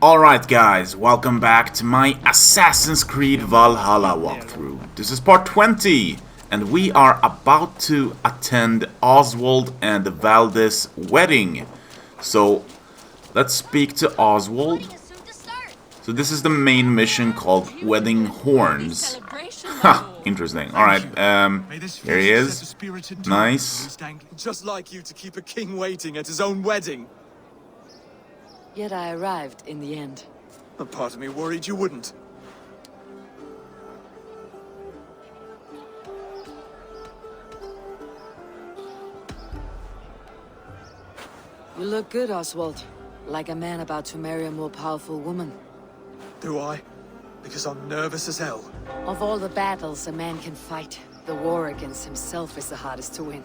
Alright guys, welcome back to my Assassins Creed Valhalla walkthrough. This is part 20, and we are about to attend Oswald and Valdis Wedding. So, let's speak to Oswald. So this is the main mission called Wedding Horns. Ha! Interesting. Alright, here he is. Nice. Just like you to keep a king waiting at his own wedding. Yet I arrived in the end. A part of me worried you wouldn't. You look good, Oswald. Like a man about to marry a more powerful woman. Do I? Because I'm nervous as hell. Of all the battles a man can fight, the war against himself is the hardest to win.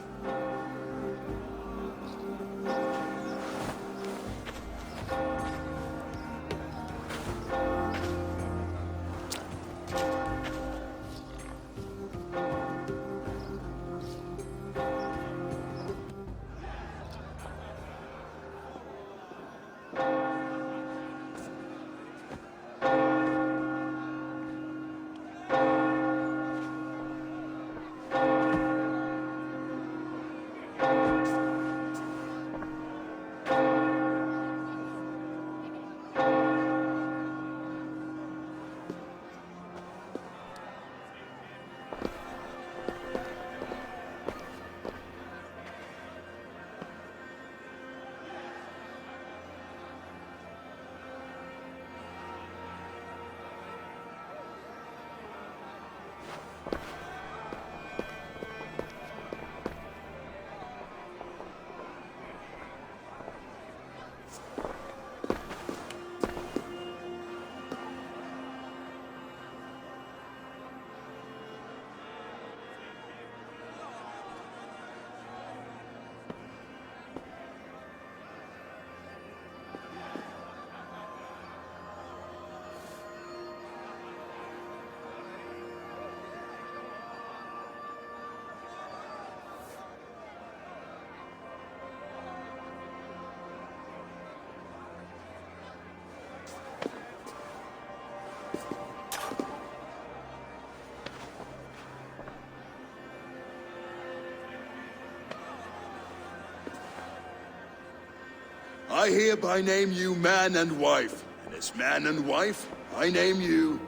I hereby name you man and wife, and as man and wife, I name you...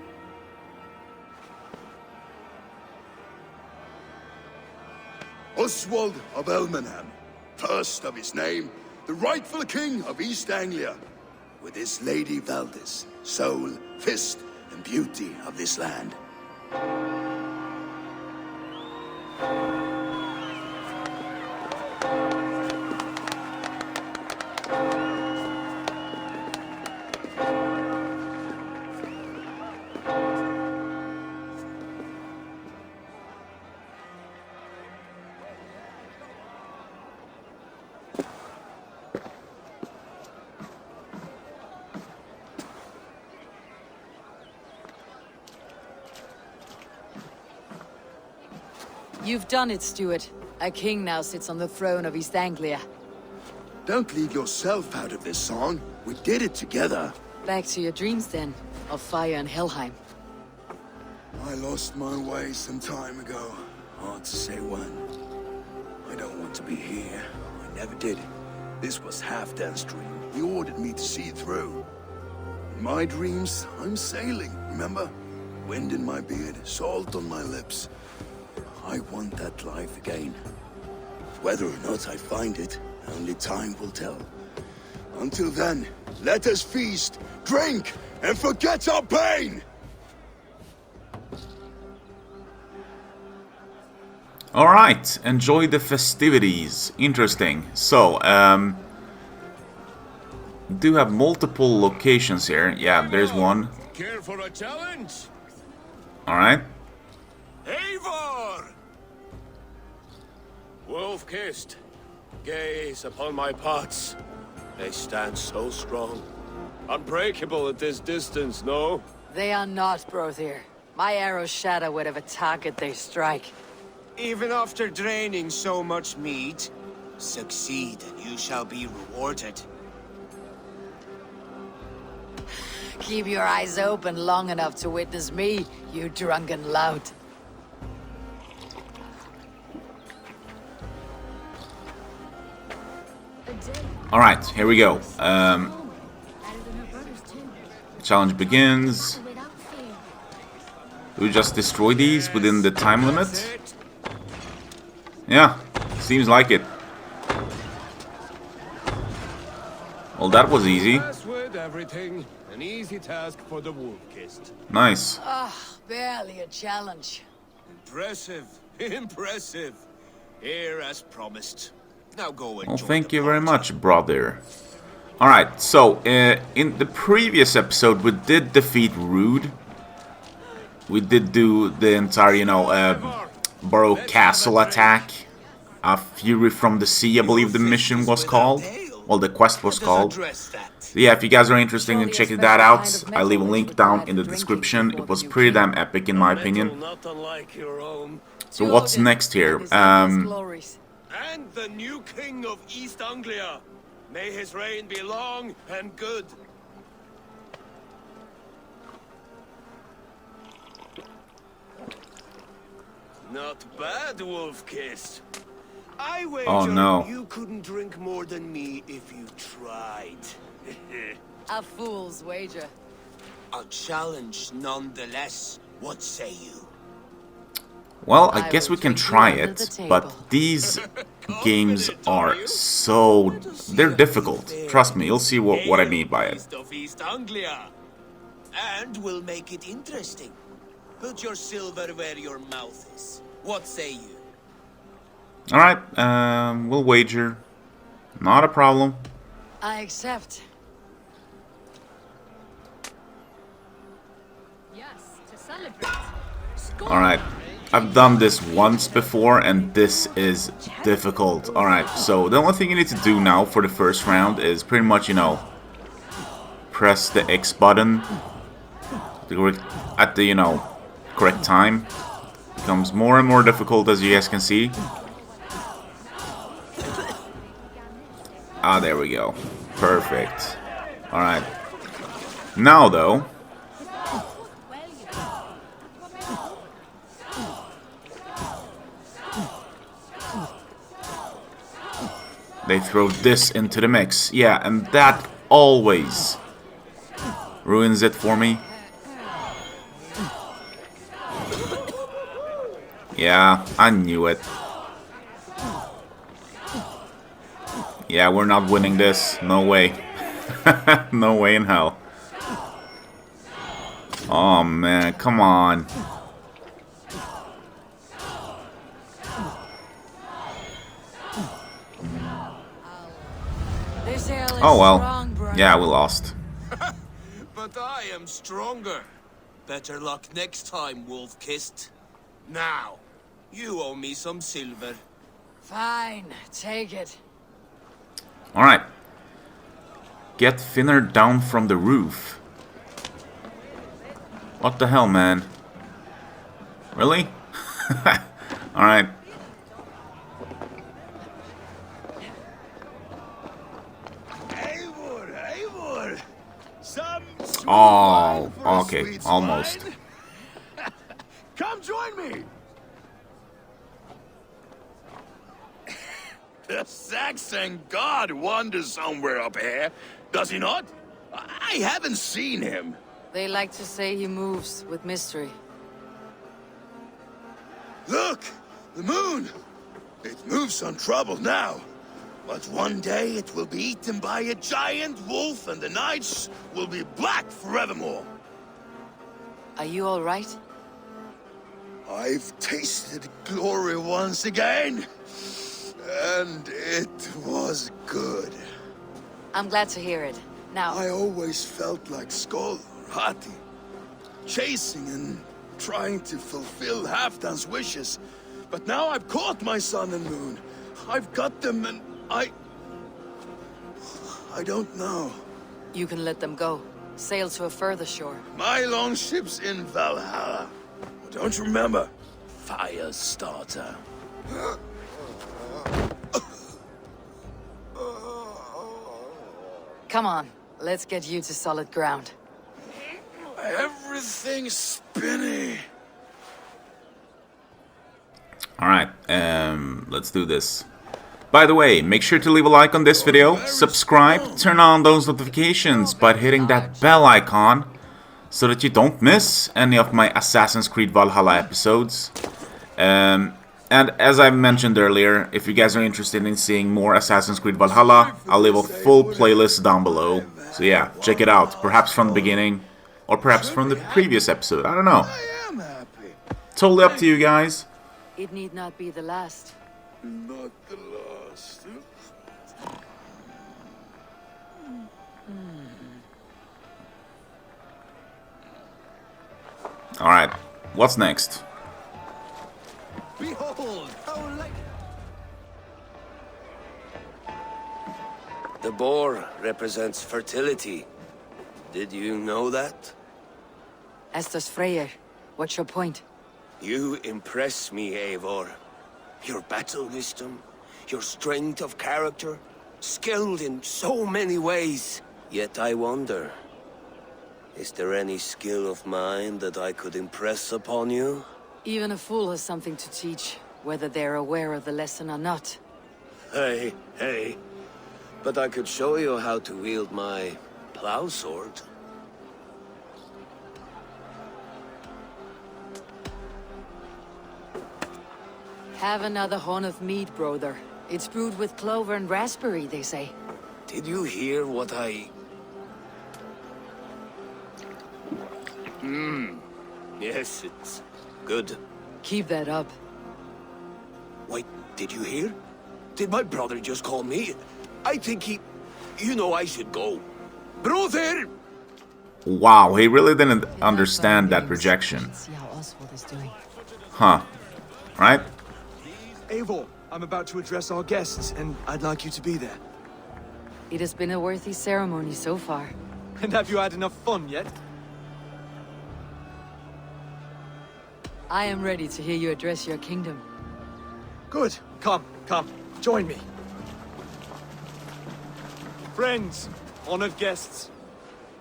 Oswald of Elmenham, first of his name, the rightful king of East Anglia, with his lady Valdis, soul, fist, and beauty of this land. You've done it, Stuart. A king now sits on the throne of East Anglia. Don't leave yourself out of this song. We did it together. Back to your dreams then, of fire and Helheim. I lost my way some time ago. Hard to say when. I don't want to be here. I never did. This was Halfdan's dream. He ordered me to see it through. In my dreams, I'm sailing, remember? Wind in my beard, salt on my lips. I want that life again. Whether or not I find it, only time will tell. Until then, let us feast, drink, and forget our pain! Alright, enjoy the festivities. Interesting. So, do have multiple locations here. Yeah, there's one. Care for a challenge? Alright. Eivor! Wolf-kissed, gaze upon my pots. They stand so strong. Unbreakable at this distance, no? They are not, Brother. My arrows shatter whatever target they strike. Even after draining so much meat, succeed and you shall be rewarded. Keep your eyes open long enough to witness me, you drunken lout. Alright, here we go. Challenge begins. Do we just destroy these within the time limit? Yeah, seems like it. Well, that was easy. With everything, an easy task for the wolf-kissed. Nice. Barely a challenge. Impressive, impressive. Here as promised. Now go and Well, thank you very much, brother. Alright, so, in the previous episode, we did defeat Rude. We did do the entire, you know, Borough Castle attack. Fury from the Sea, I believe the mission was called. Well, the quest was called. So yeah, if you guys are interested in checking that out, I'll leave a link down in the description. It was pretty damn epic in my opinion. So what's next here? And the new king of East Anglia. May his reign be long and good. Not bad, Wolf-Kissed. I wager you couldn't drink more than me if you tried. A fool's wager. A challenge nonetheless. What say you? Well, I guess we can try it, but these games are so... they're difficult. Trust me, you'll see what I mean by it. Of East Anglia. And we'll make it interesting. Put your silver where your mouth is. What say you? Alright, we'll wager. Not a problem. I accept. Yes, to celebrate. Alright, I've done this once before and this is difficult. Alright, so the only thing you need to do now for the first round is pretty much, you know, press the X button at the, you know, correct time. Becomes more and more difficult, as you guys can see. Ah, there we go. Perfect. Alright. Now, though... they throw this into the mix. Yeah, and that always ruins it for me. Yeah, I knew it. Yeah, we're not winning this. No way. No way in hell. Oh man, come on. Oh well. Yeah, we lost. But I am stronger. Better luck next time, Wolf-Kissed. Now, you owe me some silver. Fine, take it. Alright. Get thinner down from the roof. What the hell, man? Really? Alright. Eivor! Some sweet Oh, wine for a okay, sweet almost. swine? Come join me! The Saxon god wanders somewhere up here, does he not? I haven't seen him. They like to say he moves with mystery. Look! The moon! It moves untroubled now. But one day it will be eaten by a giant wolf and the nights will be black forevermore. Are you all right? I've tasted glory once again. And it was good. I'm glad to hear it. Now, I always felt like Skoll or Hati, chasing and trying to fulfill Halfdan's wishes. But now I've caught my sun and moon. I've got them and I don't know. you can let them go. Sail to a further shore. My longship's in Valhalla. Don't you remember? Firestarter. Come on, let's get you to solid ground. Everything's spinny. Alright, let's do this. By the way, make sure to leave a like on this video, subscribe, turn on those notifications by hitting that bell icon so that you don't miss any of my Assassins Creed Valhalla episodes. And as I mentioned earlier, if you guys are interested in seeing more Assassins Creed Valhalla, I'll leave a full playlist down below. So yeah, check it out, perhaps from the beginning, or perhaps from the previous episode, I don't know. I am happy. Totally up to you guys. It need not be the last. Not the last. Alright, what's next? Behold, how like The boar represents fertility. Did you know that? Estes Freyr, what's your point? You impress me, Eivor. Your battle wisdom, your strength of character, skilled in so many ways. Yet I wonder, is there any skill of mine that I could impress upon you? Even a fool has something to teach, whether they're aware of the lesson or not. Hey, hey. But I could show you how to wield my plow sword. Have another horn of mead, brother. It's brewed with clover and raspberry, they say. Did you hear what I... Yes, it's good. Keep that up. Wait, did you hear? Did my brother just call me? I think he... You know I should go. Brother! Wow, he really didn't understand that rejection. See how Oswald is doing. Huh. Right? Eivor, I'm about to address our guests, and I'd like you to be there. It has been a worthy ceremony so far. And have you had enough fun yet? I am ready to hear you address your kingdom. Good. Come, join me. Friends, honored guests,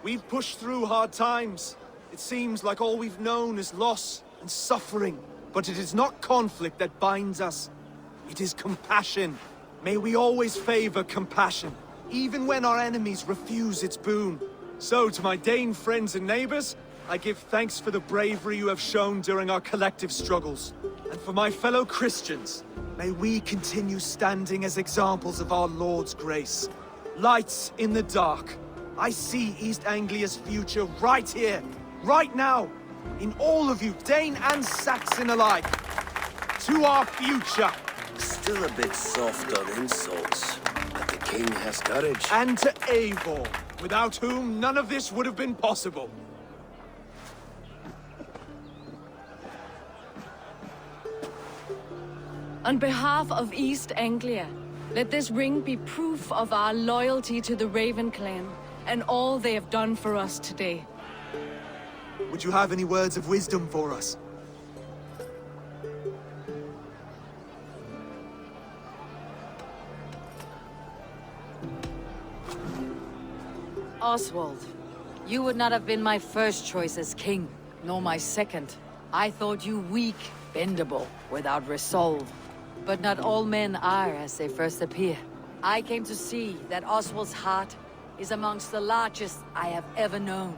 we've pushed through hard times. It seems like all we've known is loss and suffering. But it is not conflict that binds us. It is compassion. May we always favor compassion, even when our enemies refuse its boon. So, to my Dane friends and neighbors, I give thanks for the bravery you have shown during our collective struggles. And for my fellow Christians, may we continue standing as examples of our Lord's grace. Lights in the dark. I see East Anglia's future right here, right now, in all of you, Dane and Saxon alike. To our future. Still a bit soft on insults, but the king has courage. And to Eivor, without whom none of this would have been possible. On behalf of East Anglia, let this ring be proof of our loyalty to the Raven clan and all they have done for us today. Would you have any words of wisdom for us? Oswald, you would not have been my first choice as king, nor my second. I thought you weak, bendable, without resolve. But not all men are as they first appear. I came to see that Oswald's heart is amongst the largest I have ever known.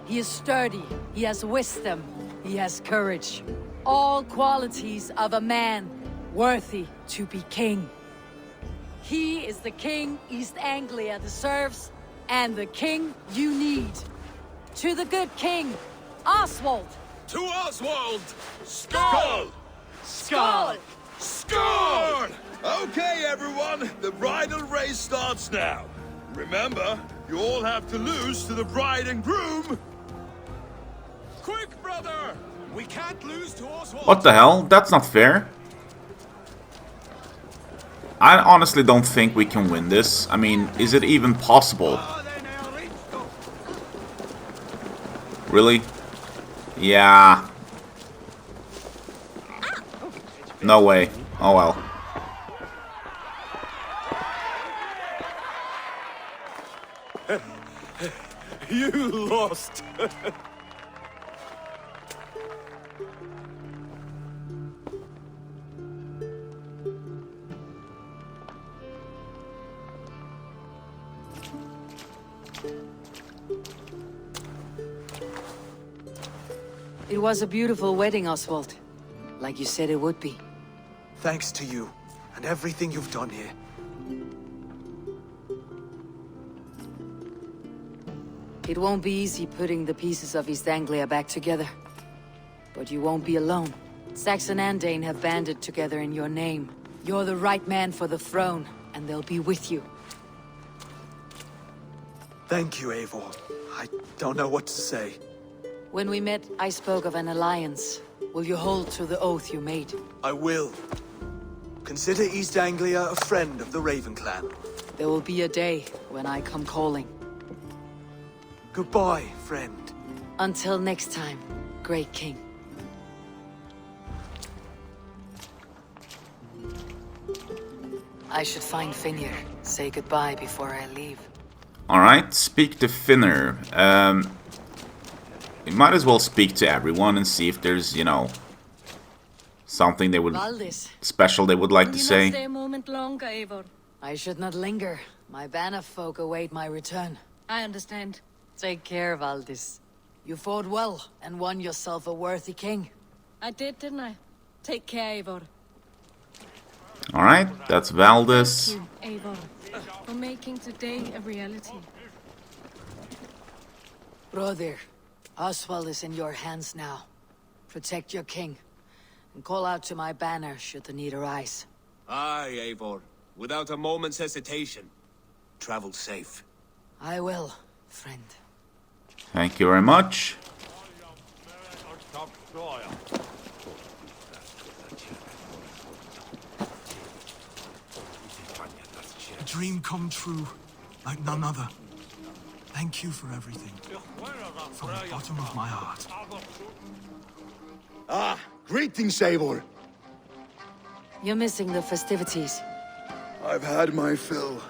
He is sturdy, he has wisdom, he has courage. All qualities of a man worthy to be king. He is the king East Anglia deserves, and the king you need. To the good king, Oswald! To Oswald! Skull! Skull! Skull! Okay, everyone, the bridal race starts now. Remember, you all have to lose to the bride and groom. Quick, brother! We can't lose to Oswald! What the hell? That's not fair. I honestly don't think we can win this. I mean, is it even possible? Really? Yeah. No way. Oh well. You lost. It was a beautiful wedding, Oswald. Like you said it would be. Thanks to you, and everything you've done here. It won't be easy putting the pieces of East Anglia back together. But you won't be alone. Saxon and Dane have banded together in your name. You're the right man for the throne, and they'll be with you. Thank you, Eivor. I don't know what to say. When we met, I spoke of an alliance. Will you hold to the oath you made? I will. Consider East Anglia a friend of the Raven clan. There will be a day when I come calling. Goodbye, friend. Until next time, great king. I should find Finir. Say goodbye before I leave. Alright, speak to Finir. We might as well speak to everyone and see if there's, you know, something they would... Valdis. special they would like to Can you say. not stay a moment longer, Eivor? I should not linger. My banner folk await my return. I understand. Take care, Valdis. You fought well and won yourself a worthy king. I did, didn't I? Take care, Eivor. Alright, that's Valdis. Thank you, Eivor, for making today a reality. Brother, Oswald is in your hands now. Protect your king, and call out to my banner should the need arise. Aye, Eivor. Without a moment's hesitation. Travel safe. I will, friend. Thank you very much. A dream come true, like none other. Thank you for everything. From the bottom of my heart. Ah, greetings, Eivor. You're missing the festivities. I've had my fill.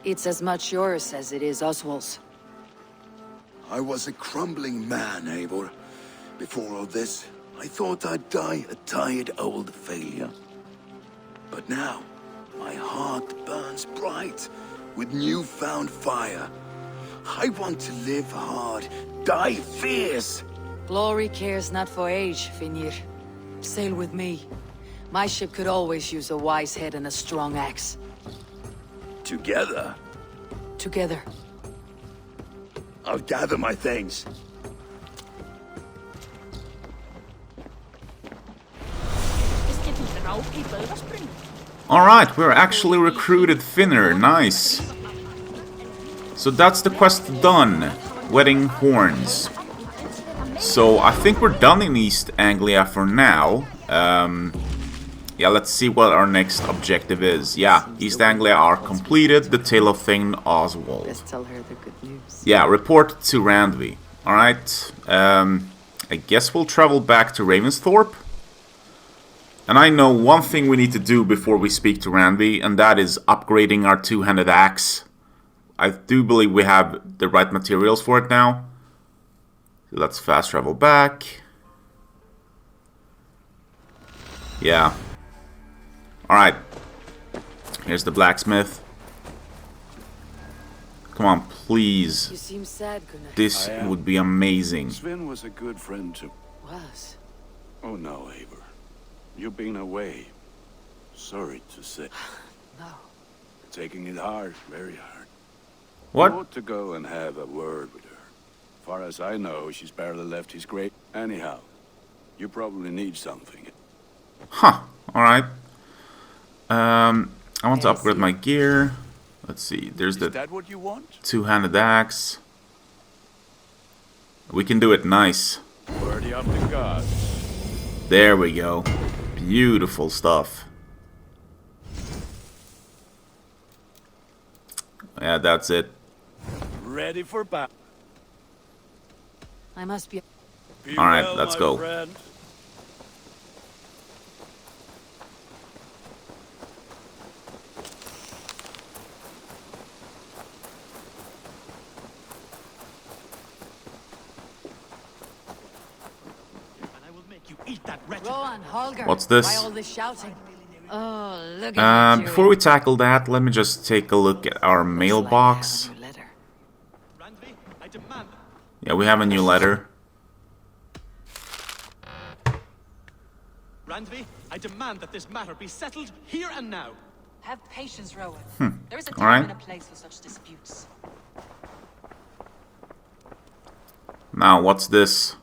It's as much yours as it is Oswald's. I was a crumbling man, Eivor. Before all this, I thought I'd die a tired old failure. But now, my heart burns bright with newfound fire. I want to live hard, die fierce. Glory cares not for age, Finir. Sail with me. My ship could always use a wise head and a strong axe. Together, Together. I'll gather my things. Alright, we're actually recruited Finir. Nice. So that's the quest done. Wedding Horns. So I think we're done in East Anglia for now. Yeah, let's see what our next objective is. Yeah, East Anglia are completed. The Tale of Thane Oswald. Let's tell her the good news. Yeah, report to Randvi. Alright. I guess we'll travel back to Ravensthorpe. And I know one thing we need to do before we speak to Randvi, and that is upgrading our two-handed axe. I do believe we have the right materials for it now. Let's fast travel back. Yeah. Alright. Here's the blacksmith. Come on, please. You seem sad, Gunnar. This would be amazing. Sven was a good friend to... Was. Oh no, Eivor. You've been away. Sorry to say. No. Taking it hard, very hard. What? You ought to go and have a word with her. Far as I know, she's barely left his grave. Anyhow, you probably need something. Huh. Alright. I want to upgrade my gear. Let's see. There's Is the that what you want? two-handed axe. We can do it nice. Worthy of the gods. There we go. Beautiful stuff. Yeah, that's it. Ready for battle. I must be... Alright, let's go. Friend. Rowan, Holger. What's this? Why all this shouting? Oh, look at you. Before we tackle that, let me just take a look at our mailbox. Like I have a new letter. Yeah, we have a new letter. Randvi, I demand that this matter be settled here and now. Have patience, Rowan. There is a All right. time and a place for such disputes. Now, what's this?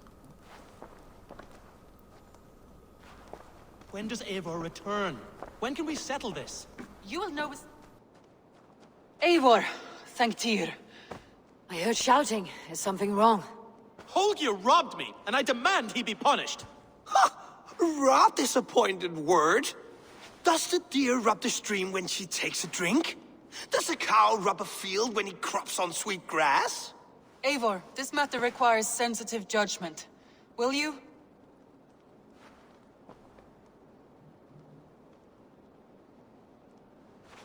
When does Eivor return? When can we settle this? You will know as... Eivor, thank Tyr. I heard shouting. Is something wrong? Holger robbed me, and I demand he be punished. Rot disappointed word. Does the deer rub the stream when she takes a drink? Does a cow rub a field when he crops on sweet grass? Eivor, this matter requires sensitive judgment. Will you?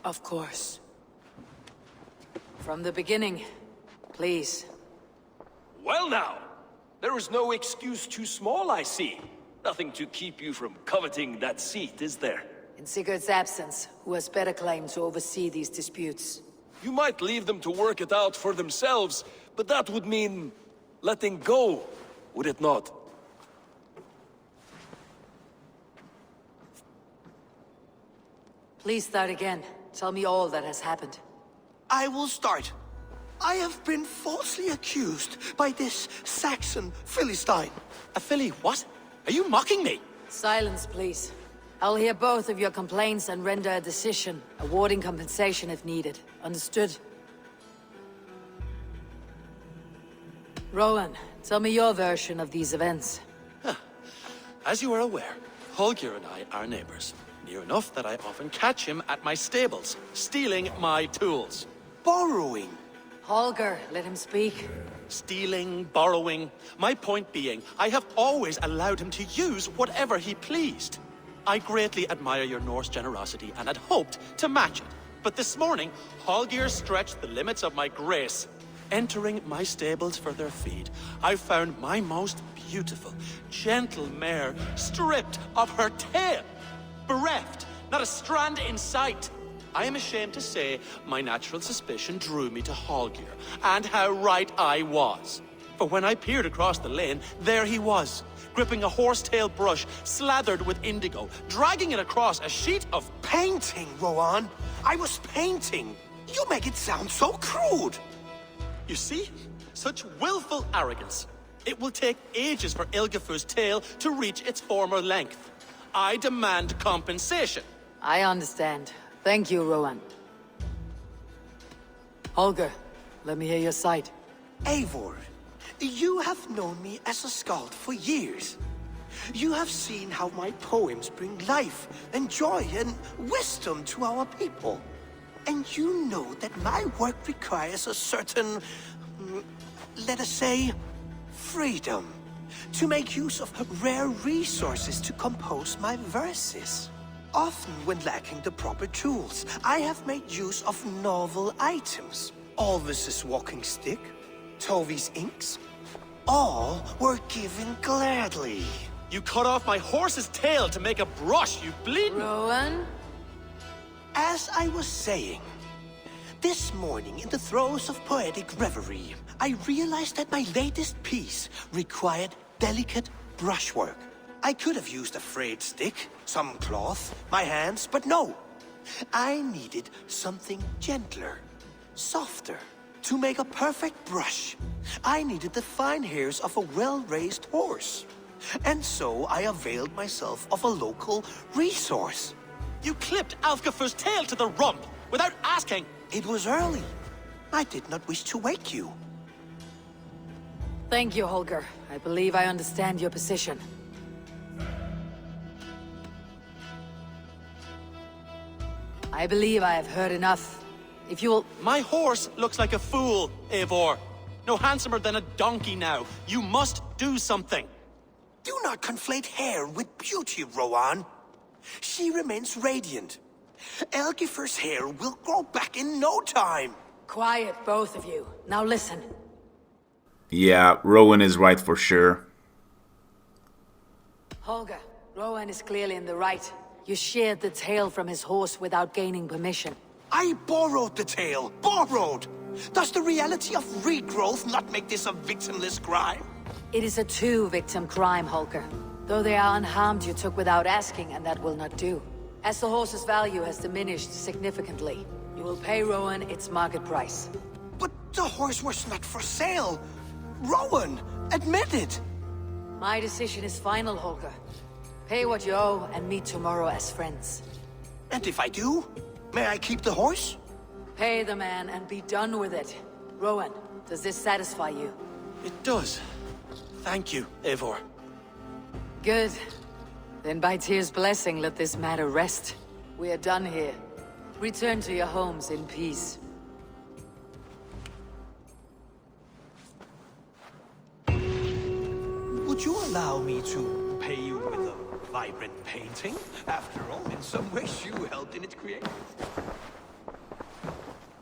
Of course. From the beginning, please. Well now, there is no excuse too small, I see. Nothing to keep you from coveting that seat, is there? In Sigurd's absence, who has better claim to oversee these disputes? You might leave them to work it out for themselves, but that would mean letting go, would it not? Please start again. Tell me all that has happened. I will start. I have been falsely accused by this Saxon Philistine. A Philly what? Are you mocking me? Silence, please. I'll hear both of your complaints and render a decision, awarding compensation if needed. Understood? Rowan, tell me your version of these events. As you are aware, Holger and I are neighbors. Near enough that I often catch him at my stables, stealing my tools. Borrowing. Holger, let him speak. Stealing, borrowing. My point being, I have always allowed him to use whatever he pleased. I greatly admire your Norse generosity and had hoped to match it. But this morning, Holger stretched the limits of my grace. Entering my stables for their feed, I found my most beautiful, gentle mare stripped of her tail. Bereft, not a strand in sight. I am ashamed to say my natural suspicion drew me to Holger, and how right I was. For when I peered across the lane, there he was, gripping a horsetail brush slathered with indigo, dragging it across a sheet of... Painting, Rowan. I was painting. You make it sound so crude. You see? Such willful arrogance. It will take ages for Ilgafur's tail to reach its former length. I demand compensation. I understand. Thank you, Rowan. Holger, let me hear your side. Eivor, you have known me as a skald for years. You have seen how my poems bring life and joy and wisdom to our people. And you know that my work requires a certain, let us say, freedom to make use of rare resources to compose my verses. Often when lacking the proper tools, I have made use of novel items. Alvis's walking stick, Tovi's inks, all were given gladly. You cut off my horse's tail to make a brush, you bleeding... Rowan? As I was saying, this morning in the throes of poetic reverie, I realized that my latest piece required delicate brushwork. I could have used a frayed stick, some cloth, my hands, but no. I needed something gentler, softer. To make a perfect brush, I needed the fine hairs of a well-raised horse. And so I availed myself of a local resource. You clipped Alfgafur's tail to the rump, without asking. It was early. I did not wish to wake you. Thank you, Holger. I believe I understand your position. I believe I have heard enough. If you will... My horse looks like a fool, Eivor. No handsomer than a donkey now. You must do something. Do not conflate hair with beauty, Rowan. She remains radiant. Elgifur's hair will grow back in no time. Quiet, both of you. Now listen. Yeah, Rowan is right for sure. Holger, Rowan is clearly in the right. You sheared the tail from his horse without gaining permission. I borrowed the tail. Borrowed! Does the reality of regrowth not make this a victimless crime? It is a two-victim crime, Holger. Though they are unharmed, you took without asking, and that will not do. As the horse's value has diminished significantly, you will pay Rowan its market price. But the horse was not for sale. Rowan, admit it. My decision is final, Holger. Pay what you owe and meet tomorrow as friends. And if I do, may I keep the horse? Pay the man and be done with it. Rowan, does this satisfy you? It does. Thank you, Eivor. Good. Then by Tyr's blessing, let this matter rest. We are done here. Return to your homes in peace. Would you allow me to pay you with a vibrant painting? After all, in some ways you helped in its creation.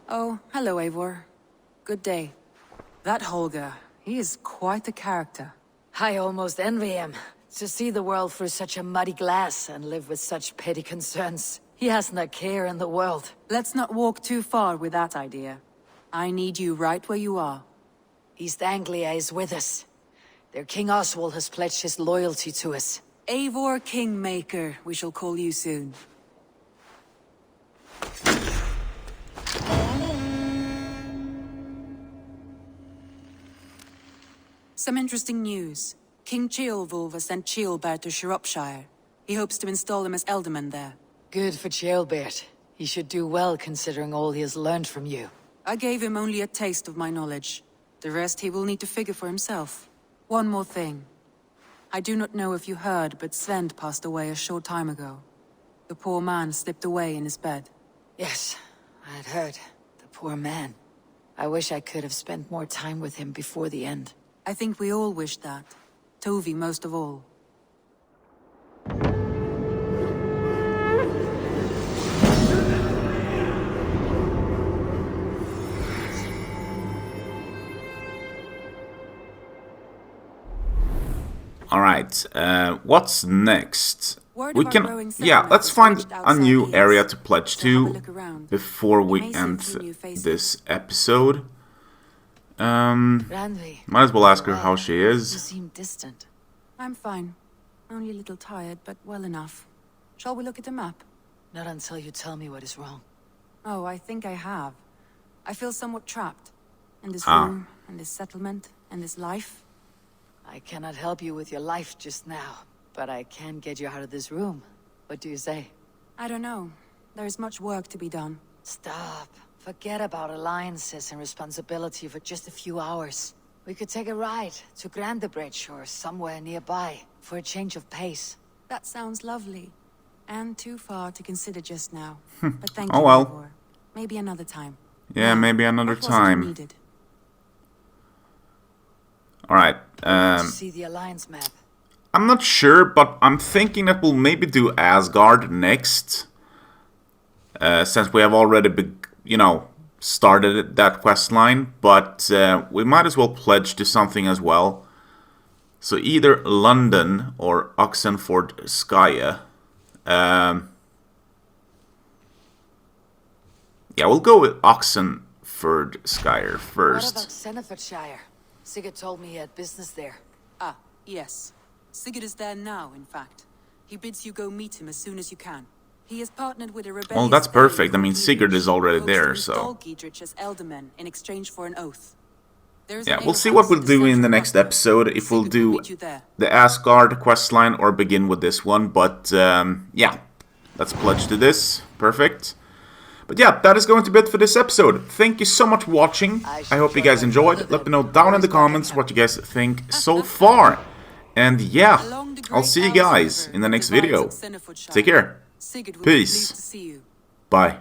Oh, hello, Eivor. Good day. That Holger, he is quite a character. I almost envy him. To see the world through such a muddy glass and live with such petty concerns. He hasn't a care in the world. Let's not walk too far with that idea. I need you right where you are. East Anglia is with us. Their King Oswald has pledged his loyalty to us. Eivor Kingmaker, we shall call you soon. Some interesting news. King Ceolwulf has sent Ceolbert to Shropshire. He hopes to install him as Ealdorman there. Good for Ceolbert. He should do well considering all he has learned from you. I gave him only a taste of my knowledge. The rest he will need to figure for himself. One more thing. I do not know if you heard, but Svend passed away a short time ago. The poor man slipped away in his bed. Yes, I had heard. The poor man. I wish I could have spent more time with him before the end. I think we all wish that. Tovi most of all. Alright, what's next? Word We of our can, growing yeah, settlement let's was find reached a outside new the area east. to pledge So have a to look around. before You we may see a end few new faces. this episode. Randvi. Might as well ask her how she You is. seem distant. I'm fine. Only a little tired, but well enough. Shall we look at the map? Not until you tell me what is wrong. Oh, I think I have. I feel somewhat trapped. In this Ah. room, in this settlement, in this life. I cannot help you with your life just now, but I can get you out of this room. What do you say? I don't know. There is much work to be done. Stop. Forget about alliances and responsibility for just a few hours. We could take a ride to Grandebridge or somewhere nearby for a change of pace. That sounds lovely. And too far to consider just now. But thank Oh you, well. Eivor. Maybe another time. Yeah, Now, maybe another what was it you time. needed? Alright, See the alliance map. I'm not sure, but I'm thinking that we'll maybe do Asgard next. Since we have already, started that quest line. But we might as well pledge to something as well. So either London or Oxenfordskaya. Yeah, we'll go with Oxenfordskaya What first. about Senefordshire? Sigurd told me he had business there. Ah, yes. Sigurd is there now, in fact. He bids you go meet him as soon as you can. He has partnered with a rebellious... Well, that's family perfect. I mean, called Sigurd is Dietrich, already hopes there, to install so... Dietrich as Ealdorman in exchange for an oath. There is Yeah, an we'll see alehouse what we'll in do in central the next Rutland. episode, if we'll Sigurd will do meet you there. the Asgard questline or begin with this one, but yeah, let's pledge to this. Perfect. But yeah, that is going to be it for this episode. Thank you so much for watching. I hope you guys enjoyed. Let me know down in the comments what you guys think so far. And yeah, Along the I'll great see you Alps guys River in the next divides video. Senefordshire. Take care. Sigurd will be Peace. pleased to see you. Bye.